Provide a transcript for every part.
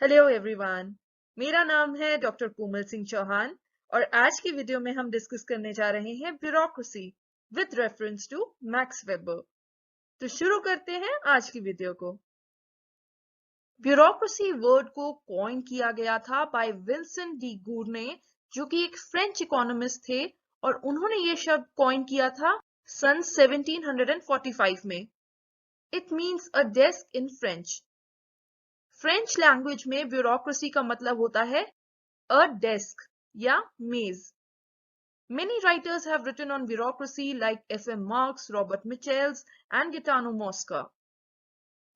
Hello everyone, मेरा नाम है डॉक्टर कोमल सिंह चौहान और आज की वीडियो में हम डिस्कस करने जा रहे हैं bureaucracy with reference to Max Weber. तो शुरू करते हैं आज की वीडियो को। ब्यूरोक्रेसी वर्ड को कॉइन किया गया था बाय विंसेंट डी गूर्ने, जो कि एक फ्रेंच इकोनॉमिस्ट थे, और उन्होंने ये शब्द कॉइन किया था सन 1745 में। It means a desk in French. French language में ब्यूरोक्रेसी का मतलब होता है a desk या मेज। Many writers have written on bureaucracy like F.M. Marx, Robert Michels and Gaetano Mosca.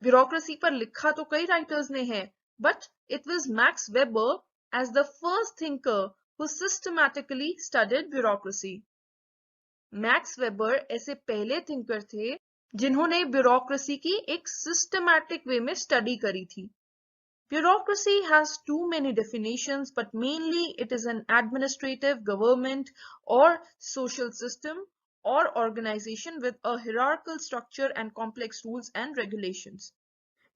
Bureaucracy पर लिखा तो कई राइटर्स ने है, but it was Max Weber as the first thinker who systematically studied bureaucracy. Max weber ऐसे पहले thinker थे जिन्होंने ब्यूरोक्रेसी की एक सिस्टमैटिक वे में स्टडी करी थी। Bureaucracy has too many definitions, but mainly it is an administrative, government, or social system or organization with a hierarchical structure and complex rules and regulations.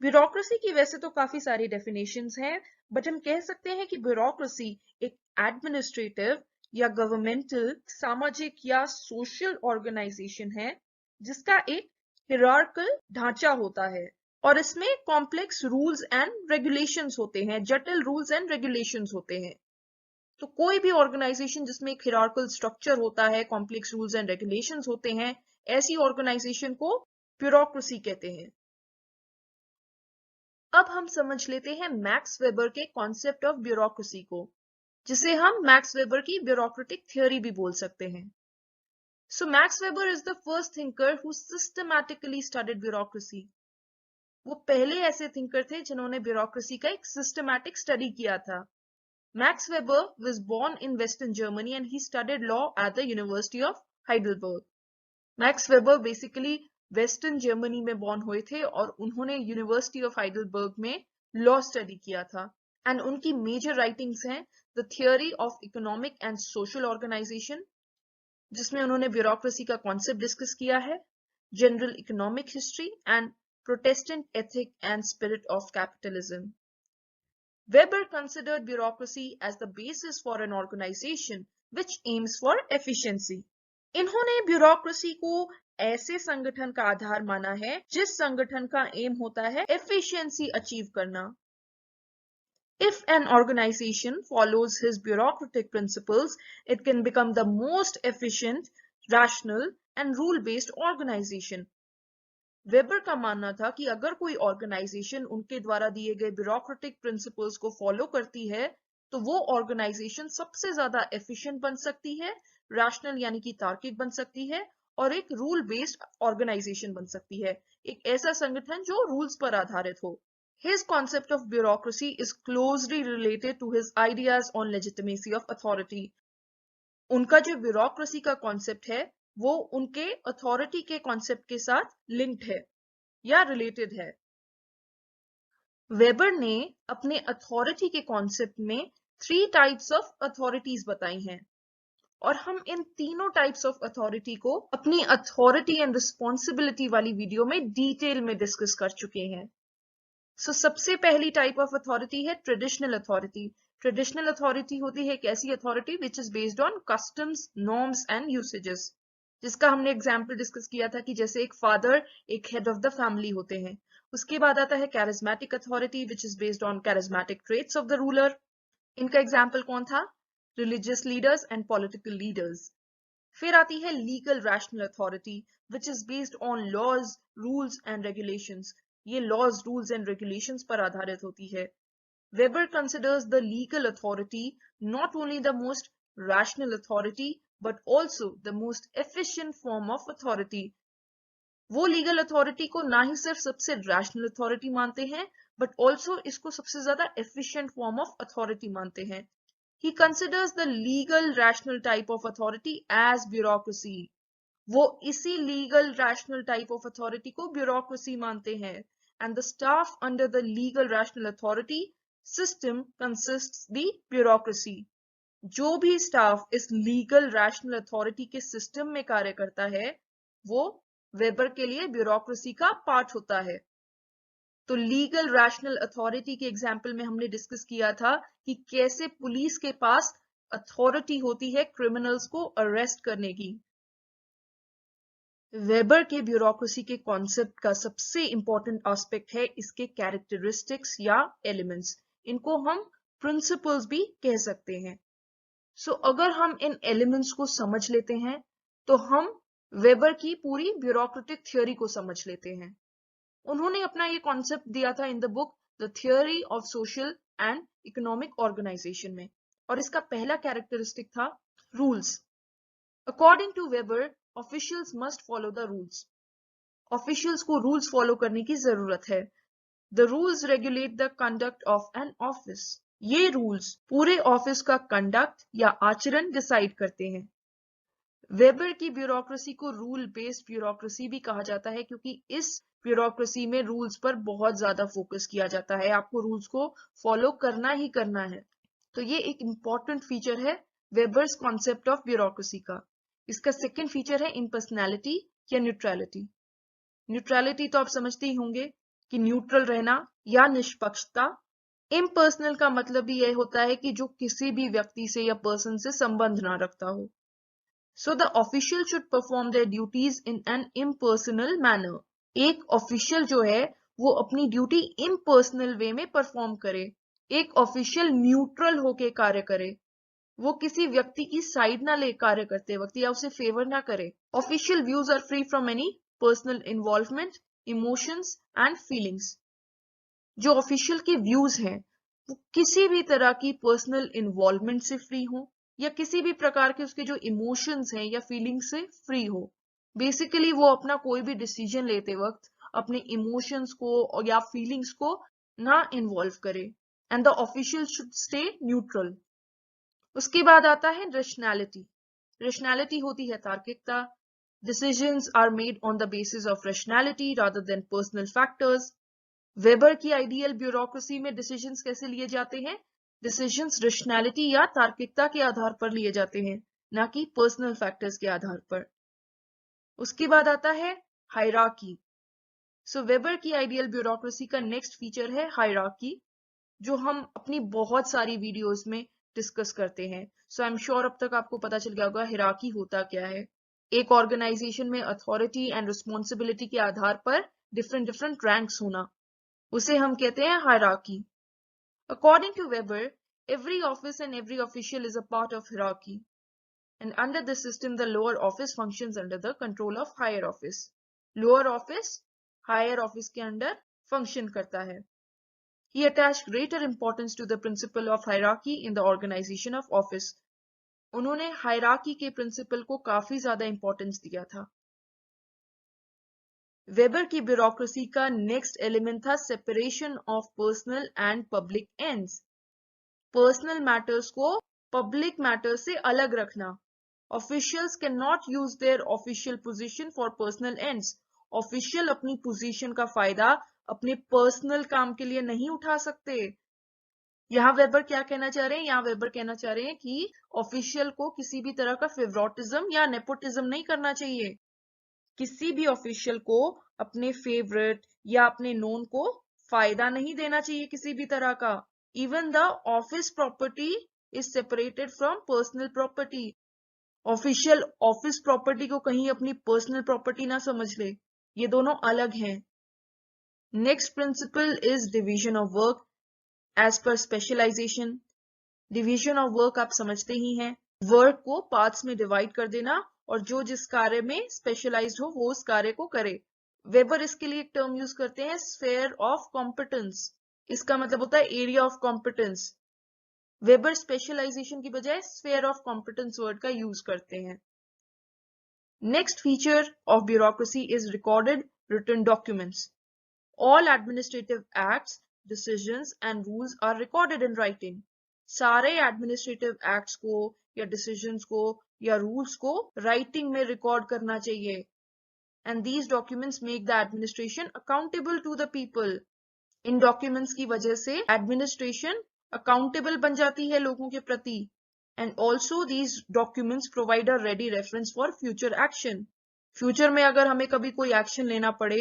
Bureaucracy की वैसे तो काफी सारी definitions हैं, but हम कह सकते हैं कि bureaucracy एक administrative या governmental, सामाजिक या social organization है जिसका एक hierarchical ढांचा होता है और इसमें कॉम्प्लेक्स रूल्स एंड रेगुलेशंस होते हैं, जटिल रूल्स एंड रेगुलेशंस होते हैं। तो कोई भी ऑर्गेनाइजेशन जिसमें एक हिरार्किकल स्ट्रक्चर होता है, कॉम्प्लेक्स रूल्स एंड रेगुलेशंस होते हैं, ऐसी ऑर्गेनाइजेशन को ब्यूरोक्रेसी कहते हैं। अब हम समझ लेते हैं मैक्स वेबर के कॉन्सेप्ट ऑफ ब्यूरोक्रेसी को, जिसे हम मैक्स वेबर की ब्यूरोक्रेटिक थ्योरी भी बोल सकते हैं। So Max Weber is the first thinker who systematically studied bureaucracy. वो पहले ऐसे थिंकर थे जिन्होंने ब्यूरोक्रेसी का एक सिस्टमैटिक स्टडी किया था। Max Weber was born in western Germany and he studied law at the University of Heidelberg. Max Weber basically western Germany में बोर्न हुए थे और उन्होंने यूनिवर्सिटी ऑफ हाइडेलबर्ग में लॉ स्टडी किया था। एंड उनकी मेजर राइटिंग्स हैं the theory of economic and social organization, जिसमें उन्होंने ब्यूरोक्रेसी का कॉन्सेप्ट डिस्कस किया है, general economic history and Protestant ethic and spirit of capitalism. Weber considered bureaucracy as the basis for an organization which aims for efficiency. इन्होंने bureaucracy को ऐसे संगठन का आधार माना है जिस संगठन का एम होता है एफिशिएंसी अचीव करना। If an organization follows his bureaucratic principles, it can become the most efficient, rational and rule-based organization. Weber का मानना था कि अगर कोई ऑर्गेनाइजेशन उनके द्वारा दिए गए ब्यूरोक्रेटिक प्रिंसिपल्स को फॉलो करती है तो वो ऑर्गेनाइजेशन सबसे ज्यादा एफिशिएंट बन सकती है, रैशनल यानी कि तार्किक बन सकती है और एक रूल बेस्ड ऑर्गेनाइजेशन बन सकती है, एक ऐसा संगठन जो रूल्स पर आधारित हो। His concept of bureaucracy is closely related to his ideas on legitimacy of authority. उनका जो ब्यूरोक्रेसी का कॉन्सेप्ट है वो उनके अथॉरिटी के कॉन्सेप्ट के साथ लिंक्ड है या रिलेटेड है। वेबर ने अपने अथॉरिटी के कॉन्सेप्ट में 3 टाइप्स ऑफ अथॉरिटीज बताई हैं और हम इन तीनों टाइप्स ऑफ अथॉरिटी को अपनी अथॉरिटी एंड रिस्पॉन्सिबिलिटी वाली वीडियो में डिटेल में डिस्कस कर चुके हैं। सबसे पहली टाइप ऑफ अथॉरिटी है ट्रेडिशनल अथॉरिटी। ट्रेडिशनल अथॉरिटी होती है एक ऐसी authority which is based on customs, norms and usages, जिसका हमने एग्जाम्पल डिस्कस किया था कि जैसे एक फादर एक हेड ऑफ द फैमिली होते हैं। उसके बाद आता है charismatic authority which is based on charismatic traits of the ruler. इनका एग्जाम्पल कौन था? Religious leaders and political leaders. फिर आती है legal rational authority which is based on laws, rules and regulations. ये लॉज, रूल्स एंड रेगुलेशंस पर आधारित होती है। Weber considers the legal authority not only the most rational authority but also the most efficient form of authority. वो legal authority को ना ही सिर्फ सबसे रैशनल अथॉरिटी मानते हैं बट ऑल्सो इसको सबसे ज्यादा एफिशिएंट फॉर्म ऑफ अथॉरिटी मानते हैं। He considers the legal rational type of authority as bureaucracy. वो इसी legal rational type of authority को ब्यूरोक्रेसी मानते हैं। And the staff under the legal rational authority system consists the bureaucracy. जो भी staff इस लीगल रैशनल अथॉरिटी के system में कार्य करता है वो वेबर के लिए ब्यूरोक्रेसी का पार्ट होता है। तो लीगल रैशनल अथॉरिटी के एग्जाम्पल में हमने डिस्कस किया था कि कैसे पुलिस के पास अथॉरिटी होती है क्रिमिनल्स को अरेस्ट करने की। वेबर के ब्यूरोक्रेसी के कॉन्सेप्ट का सबसे इंपॉर्टेंट एस्पेक्ट है इसके कैरेक्टरिस्टिक्स या एलिमेंट्स। इनको हम प्रिंसिपल्स भी कह सकते हैं। सो अगर हम इन एलिमेंट्स को समझ लेते हैं तो हम वेबर की पूरी ब्यूरोक्रेटिक थ्योरी को समझ लेते हैं। उन्होंने अपना ये कॉन्सेप्ट दिया था in the book the theory of social and economic organization में, और इसका पहला कैरेक्टरिस्टिक था rules. According to Weber officials must follow the rules. Officials को रूल्स फॉलो करने की जरूरत है। The rules regulate the conduct of an office. ये रूल्स पूरे ऑफिस का कंडक्ट या आचरण डिसाइड करते हैं। वेबर की ब्यूरोक्रेसी को रूल बेस्ड ब्यूरोक्रेसी भी कहा जाता है क्योंकि इस ब्यूरोक्रेसी में रूल्स पर बहुत ज्यादा फोकस किया जाता है। आपको रूल्स को फॉलो करना ही करना है। तो ये एक इंपॉर्टेंट फीचर है वेबर्स कॉन्सेप्ट ऑफ ब्यूरोक्रेसी का। इसका सेकेंड फीचर है इम्पर्सनैलिटी या न्यूट्रलिटी। न्यूट्रलिटी तो आप समझते ही होंगे कि न्यूट्रल रहना या निष्पक्षता। इम्पर्सनल का मतलब भी यह होता है कि जो किसी भी व्यक्ति से या पर्सन से संबंध ना रखता हो। So the official should perform their duties in an impersonal manner. एक ऑफिशियल जो है वो अपनी ड्यूटी इम्पर्सनल वे में परफॉर्म करे। एक ऑफिशियल न्यूट्रल होके कार्य करे। वो किसी व्यक्ति की साइड ना ले कार्य करते वक्त या उसे फेवर ना करे। Official views are free from any personal involvement, emotions and feelings. जो ऑफिशियल के व्यूज हैं वो किसी भी तरह की पर्सनल इन्वॉल्वमेंट से फ्री हो या किसी भी प्रकार के उसके जो इमोशंस हैं या फीलिंग्स से फ्री हो। बेसिकली वो अपना कोई भी डिसीजन लेते वक्त अपने इमोशंस को या फीलिंग्स को ना इन्वॉल्व करे। And the official should stay neutral. उसके बाद आता है रेशनैलिटी। रेशनैलिटी होती है तार्किकता। Decisions are made on the basis of rationality rather than personal factors. Weber की आइडियल ब्यूरोक्रेसी में डिसीजंस कैसे लिए जाते हैं? डिसीजंस रेशनैलिटी या तार्किकता के आधार पर लिए जाते हैं, ना कि पर्सनल फैक्टर्स के आधार पर। उसके बाद आता है हायरार्की। सो वेबर की आइडियल ब्यूरोक्रेसी का नेक्स्ट फीचर है हायरार्की, जो हम अपनी बहुत सारी वीडियोस में डिस्कस करते हैं। सो आई एम श्योर अब तक आपको पता चल गया होगा हायरार्की होता क्या है। एक ऑर्गेनाइजेशन में अथॉरिटी एंड रिस्पॉन्सिबिलिटी के आधार पर डिफरेंट डिफरेंट रैंक्स होना, उसे हम कहते हैं hierarchy. According to Weber, every office and every official is a part of hierarchy. And under this system, the lower office functions under the control of higher office. Lower office, higher office के अंदर function करता है. He attached greater importance to the principle of hierarchy in the organization of office. उन्होंने hierarchy के principle को काफी ज्यादा importance दिया था। वेबर की ब्यूरोक्रेसी का नेक्स्ट एलिमेंट था separation of personal and public ends. Personal matters को पब्लिक मैटर्स से अलग रखना। Officials can not use their official position for personal ends. Official अपनी पोजीशन का फायदा अपने पर्सनल काम के लिए नहीं उठा सकते। यहाँ वेबर क्या कहना चाह रहे हैं? यहाँ वेबर कहना चाह रहे हैं कि ऑफिशियल को किसी भी तरह का फेवरेटिज्म या नेपोटिज्म नहीं करना चाहिए। किसी भी ऑफिशियल को अपने फेवरेट या अपने नोन को फायदा नहीं देना चाहिए किसी भी तरह का। Even the office property is separated from personal property. Official office property को कहीं अपनी पर्सनल प्रॉपर्टी ना समझ ले, ये दोनों अलग हैं। Next principle is division of work as per specialization. Division of work आप समझते ही हैं, वर्क को पार्ट्स में डिवाइड कर देना और जो जिस कार्य में स्पेशलाइज्ड हो वो उस कार्य को करे। वेबर इसके लिए एक टर्म यूज करते हैं स्फेयर ऑफ कॉम्पिटेंस। इसका मतलब होता है area of competence. Weber specialization की बजाय स्फेयर ऑफ कॉम्पिटेंस वर्ड का यूज करते हैं। Next feature of bureaucracy is recorded written documents. All administrative acts, decisions and rules are recorded in writing. सारे एडमिनिस्ट्रेटिव एक्ट्स को या डिसीजंस को या रूल्स को राइटिंग में रिकॉर्ड करना चाहिए। And these documents make the administration accountable to the people. इन डॉक्यूमेंट्स की वजह से एडमिनिस्ट्रेशन अकाउंटेबल बन जाती है लोगों के प्रति। And also these documents provide a ready reference for future action. Future में अगर हमें कभी कोई एक्शन लेना पड़े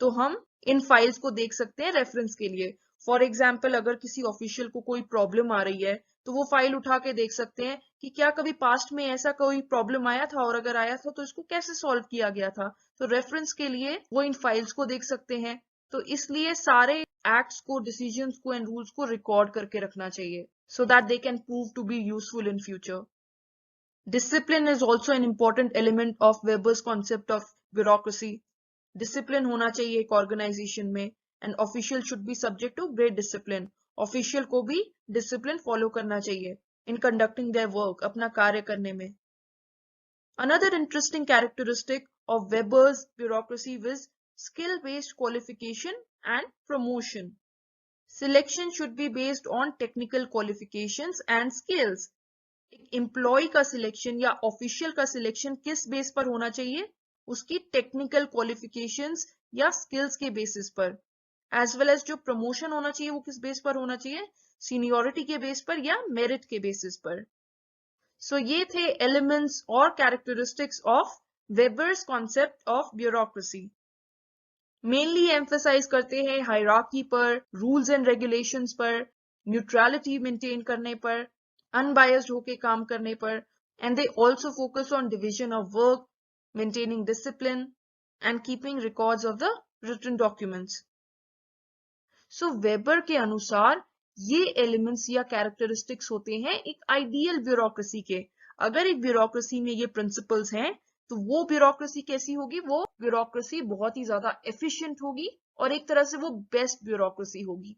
तो हम इन फाइल्स को देख सकते हैं रेफरेंस के लिए। फॉर एग्जाम्पल, अगर किसी ऑफिशियल को कोई प्रॉब्लम आ रही है तो वो फाइल उठा के देख सकते हैं कि क्या कभी पास्ट में ऐसा कोई प्रॉब्लम आया था, और अगर आया था तो इसको कैसे सॉल्व किया गया था। तो रेफरेंस के लिए वो इन फाइल्स को देख सकते हैं। तो इसलिए सारे एक्ट्स को, डिसीजंस को एंड रूल्स को रिकॉर्ड करके रखना चाहिए so that they can prove to be useful in future. Discipline is also an important element of Weber's concept of bureaucracy. Discipline होना चाहिए एक organization में, and official should be subject to great discipline. Official को भी discipline follow करना चाहिए in conducting their work, अपना कार्य करने में. Another interesting characteristic of Weber's bureaucracy was skill-based qualification and promotion. Selection should be based on technical qualifications and skills. एक employ का सिलेक्शन या ऑफिशियल का सिलेक्शन किस बेस पर होना चाहिए? उसकी टेक्निकल क्वालिफिकेशंस या स्किल्स के बेसिस पर। एज वेल एज जो प्रमोशन होना चाहिए वो किस बेस पर होना चाहिए? सीनियोरिटी के बेस पर या मेरिट के बेसिस पर। सो ये थे एलिमेंट्स और characteristics of Weber's concept of bureaucracy. Mainly emphasize करते हैं हायरार्की पर, रूल्स एंड रेगुलेशंस पर, न्यूट्रलिटी मेंटेन करने पर, अनबायस्ड होके काम करने पर, and they also focus on division of work, maintaining discipline and keeping records of the written documents. So Weber के अनुसार ये एलिमेंट्स या कैरेक्टरिस्टिक्स होते हैं एक आइडियल ब्यूरोक्रेसी के। अगर एक ब्यूरोक्रेसी में ये प्रिंसिपल्स हैं तो वो ब्यूरोक्रेसी कैसी होगी? वो ब्यूरोक्रेसी बहुत ही ज्यादा एफिशिएंट होगी और एक तरह से वो बेस्ट ब्यूरोक्रेसी होगी।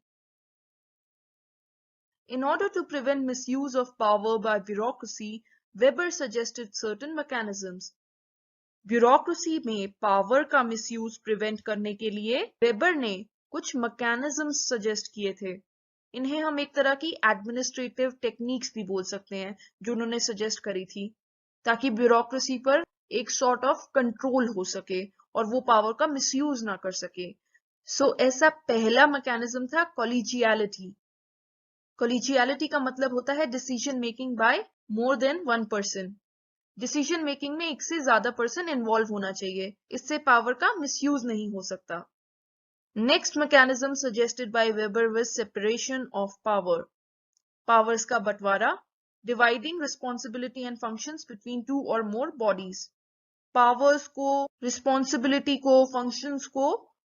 In order to prevent misuse of power by bureaucracy, Weber suggested certain mechanisms. Bureaucracy में पावर का मिसयूज प्रिवेंट करने के लिए वेबर ने कुछ मैकेनिज्म्स सजेस्ट किए थे। इन्हें हम एक तरह की एडमिनिस्ट्रेटिव टेक्निक्स भी बोल सकते हैं जो उन्होंने सजेस्ट करी थी, ताकि ब्यूरोक्रेसी पर एक सॉर्ट ऑफ कंट्रोल हो सके और वो पावर का मिसयूज ना कर सके। ऐसा पहला मैकेनिज्म था कॉलेजियलिटी। कॉलेजियलिटी का मतलब होता है decision making by more than one person. Decision making में एक से ज्यादा पर्सन इन्वॉल्व होना चाहिए, इससे पावर का मिसयूज नहीं हो सकता। Next mechanism suggested by weber was separation of power. Powers का बंटवारा, dividing responsibility and functions between two और मोर बॉडीज। पावर्स को, रिस्पॉन्सिबिलिटी को, फंक्शंस को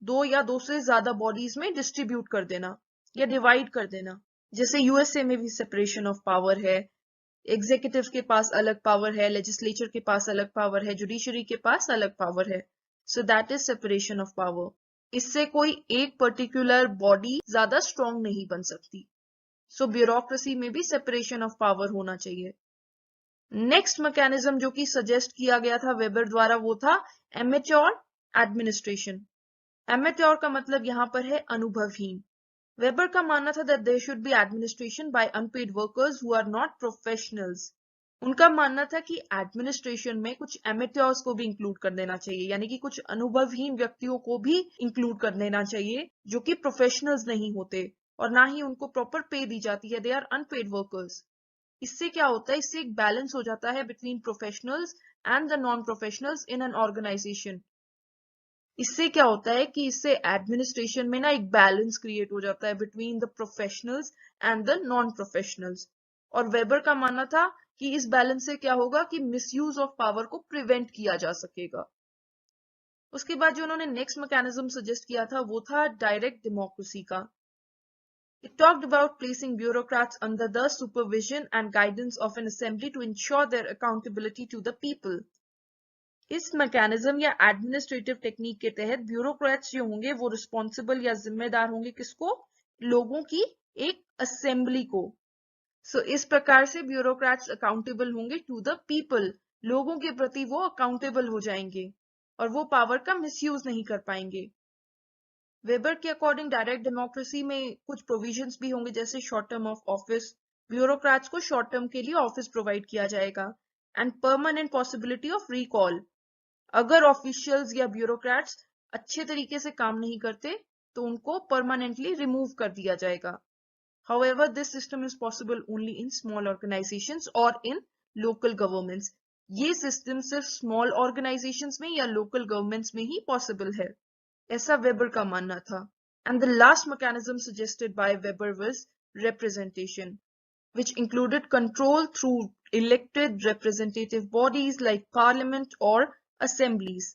दो या दो से ज्यादा बॉडीज में डिस्ट्रीब्यूट कर देना या डिवाइड कर देना। जैसे यूएसए में भी सेपरेशन ऑफ पावर है, एग्जीक्यूटिव के पास अलग पावर है, लेजिस्लेचर के पास अलग पावर है, जुडिशरी के पास अलग पावर है। So that is separation of power. इससे कोई एक पर्टिकुलर बॉडी ज्यादा स्ट्रॉन्ग नहीं बन सकती। सो ब्यूरोक्रेसी में भी सेपरेशन ऑफ पावर होना चाहिए। नेक्स्ट मैकेनिज्म जो कि सजेस्ट किया गया था वेबर द्वारा वो था एमेच्योर एडमिनिस्ट्रेशन। एमेच्योर का मतलब यहां पर है अनुभवहीन। वेबर का मानना था that there should be administration by unpaid workers who are not professionals. उनका मानना था कि एडमिनिस्ट्रेशन में कुछ एमेट्योर्स को भी इंक्लूड कर देना चाहिए, यानी कि कुछ अनुभवहीन व्यक्तियों को भी इंक्लूड कर देना चाहिए जो कि प्रोफेशनल्स नहीं होते और ना ही उनको प्रॉपर पे दी जाती है, दे आर अनपेड वर्कर्स। इससे क्या होता है? इससे एक बैलेंस हो जाता है between professionals and the non professionals in an organization. इससे क्या होता है कि इससे एडमिनिस्ट्रेशन में ना एक बैलेंस क्रिएट हो जाता है between the professionals and the non professionals. और वेबर का मानना था कि इस बैलेंस से क्या होगा कि मिसयूज ऑफ पावर को प्रिवेंट किया जा सकेगा। उसके बाद जो उन्होंने नेक्स्ट मैकेनिज्म सजेस्ट किया था वो था डायरेक्ट डेमोक्रेसी का। It talked about placing bureaucrats under the supervision and guidance of an assembly to ensure their accountability to the people. इस मैकेनिज्म या एडमिनिस्ट्रेटिव टेक्निक के तहत ब्यूरोक्रेट्स जो होंगे वो रिस्पॉन्सिबल या जिम्मेदार होंगे किसको? लोगों की एक असेंबली को। इस प्रकार से ब्यूरोक्रेट्स अकाउंटेबल होंगे टू द पीपल। लोगों के प्रति वो अकाउंटेबल हो जाएंगे और वो पावर का मिसयूज नहीं कर पाएंगे। वेबर के अकॉर्डिंग डायरेक्ट डेमोक्रेसी में कुछ प्रोविजंस भी होंगे, जैसे short term of office. Bureaucrats को शॉर्ट टर्म के लिए ऑफिस प्रोवाइड किया जाएगा and permanent possibility of recall. अगर ऑफिशियल्स या ब्यूरोक्रेट्स अच्छे तरीके से काम नहीं करते तो उनको परमानेंटली रिमूव कर दिया जाएगा। However, this system is possible only in small organizations or in local governments. ये सिस्टम सिर्फ स्मॉल ऑर्गेनाइजेशंस में या लोकल गवर्नमेंट्स में ही पॉसिबल है। ऐसा वेबर का मानना था। And the last mechanism suggested by weber was representation, which included control through elected representative bodies like parliament or assemblies.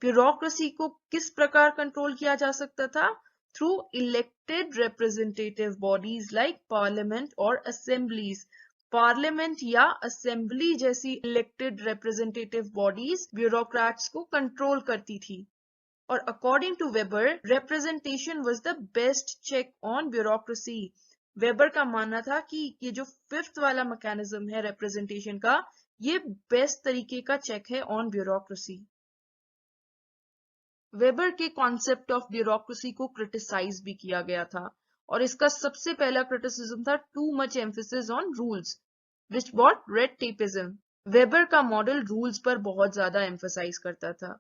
Bureaucracy को किस प्रकार कंट्रोल किया जा सकता था? Through elected representative bodies like parliament और असेंबलीज। पार्लियामेंट या असेंबली जैसी इलेक्टेड रिप्रेजेंटेटिव बॉडीज ब्यूरोक्रेट्स को कंट्रोल करती थी। और according to Weber, representation was the best check on bureaucracy. Weber का मानना था कि ये जो फिफ्थ वाला मैकेनिज्म है रिप्रेजेंटेशन का, ये बेस्ट तरीके का चेक है ऑन ब्यूरोक्रेसी। वेबर के कॉन्सेप्ट ऑफ ब्यूरोक्रेसी को क्रिटिसाइज भी किया गया था और इसका सबसे पहला क्रिटिसिज्म था too much emphasis on rules which brought red tapism. Weber का मॉडल रूल्स पर बहुत ज्यादा एम्फेसाइज करता था,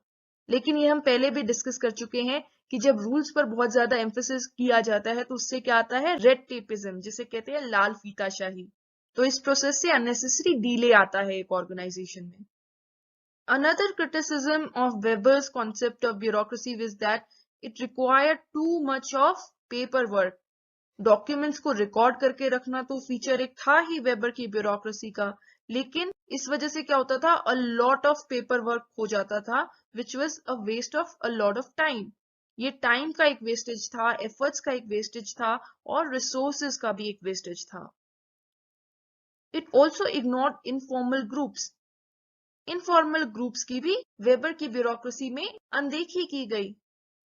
लेकिन ये हम पहले भी डिस्कस कर चुके हैं कि जब रूल्स पर बहुत ज्यादा एम्फेसिस किया जाता है तो उससे क्या आता है? रेड टेपिज्म, जिसे कहते हैं लाल फीताशाही। तो इस प्रोसेस से अननेसेसरी डिले आता है एक ऑर्गेनाइजेशन में। Another criticism of Weber's concept of bureaucracy was that it required too much of paperwork. Documents को रिकॉर्ड करके रखना तो फीचर एक था ही वेबर की ब्यूरोक्रेसी का, लेकिन इस वजह से क्या होता था? A lot of paper work हो जाता था, which was a waste of a lot of time. ये टाइम का एक वेस्टेज था, एफर्ट्स का एक वेस्टेज था और रिसोर्सेज का भी एक वेस्टेज था। It also ignored informal groups. Informal groups की भी वेबर की ब्यूरोक्रेसी में अनदेखी की गई।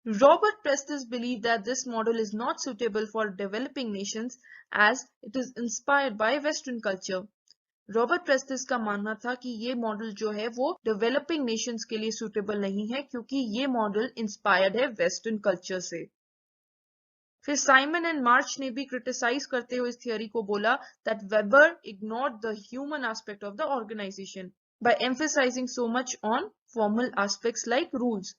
Robert Prestes believed that this model is not suitable for developing nations as it is inspired by Western culture. Robert prestige का मानना था कि ये मॉडल जो है वो डेवलपिंग नेशंस के लिए सूटेबल नहीं है क्योंकि ये मॉडल इंस्पायर्ड है वेस्टर्न कल्चर से। फिर साइमन एंड मार्च ने भी क्रिटिसाइज करते हुए इस थियोरी को बोला that Weber ignored the human aspect of the organization by emphasizing so much on formal aspects like rules.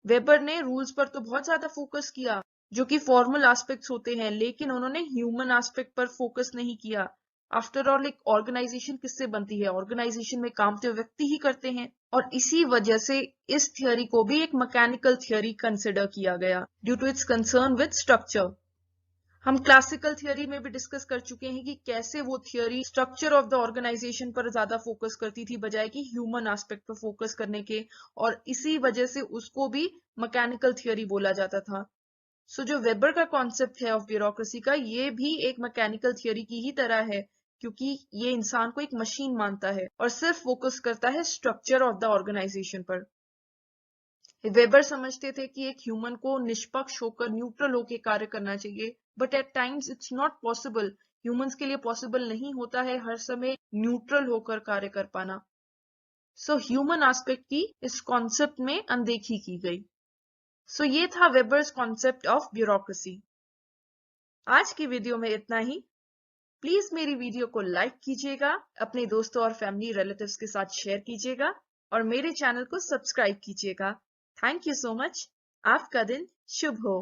Weber ने रूल्स पर तो बहुत ज्यादा फोकस किया जो कि फॉर्मल एस्पेक्ट्स होते हैं, लेकिन उन्होंने ह्यूमन एस्पेक्ट पर फोकस नहीं किया। आफ्टर ऑल एक ऑर्गेनाइजेशन किससे बनती है? ऑर्गेनाइजेशन में काम तो व्यक्ति ही करते हैं, और इसी वजह से इस थियोरी को भी एक मैकेनिकल थियोरी कंसिडर किया गया due to its concern with structure. हम क्लासिकल थियोरी में भी डिस्कस कर चुके हैं कि कैसे वो theory structure of the organization पर ज्यादा फोकस करती थी बजाय कि ह्यूमन एस्पेक्ट पर फोकस करने के, और इसी वजह से उसको भी मैकेनिकल थियोरी बोला जाता था। सो जो वेबर का कॉन्सेप्ट है ऑफ ब्यूरोक्रेसी का, ये भी एक मैकेनिकल थियोरी की ही तरह है क्योंकि ये इंसान को एक मशीन मानता है और सिर्फ फोकस करता है स्ट्रक्चर ऑफ द ऑर्गेनाइजेशन पर। वेबर समझते थे कि एक ह्यूमन को निष्पक्ष होकर, न्यूट्रल होकर कार्य करना चाहिए, but at times it's not possible. Humans के लिए पॉसिबल नहीं होता है हर समय न्यूट्रल होकर कार्य कर पाना। सो ह्यूमन एस्पेक्ट की इस कॉन्सेप्ट में अनदेखी की गई। सो ये था वेबर्स कॉन्सेप्ट ऑफ ब्यूरोक्रेसी। आज की वीडियो में इतना ही। प्लीज मेरी वीडियो को लाइक कीजिएगा, अपने दोस्तों और फैमिली रिलेटिव्स के साथ शेयर कीजिएगा और मेरे चैनल को सब्सक्राइब कीजिएगा। Thank you so much. आपका दिन शुभ हो।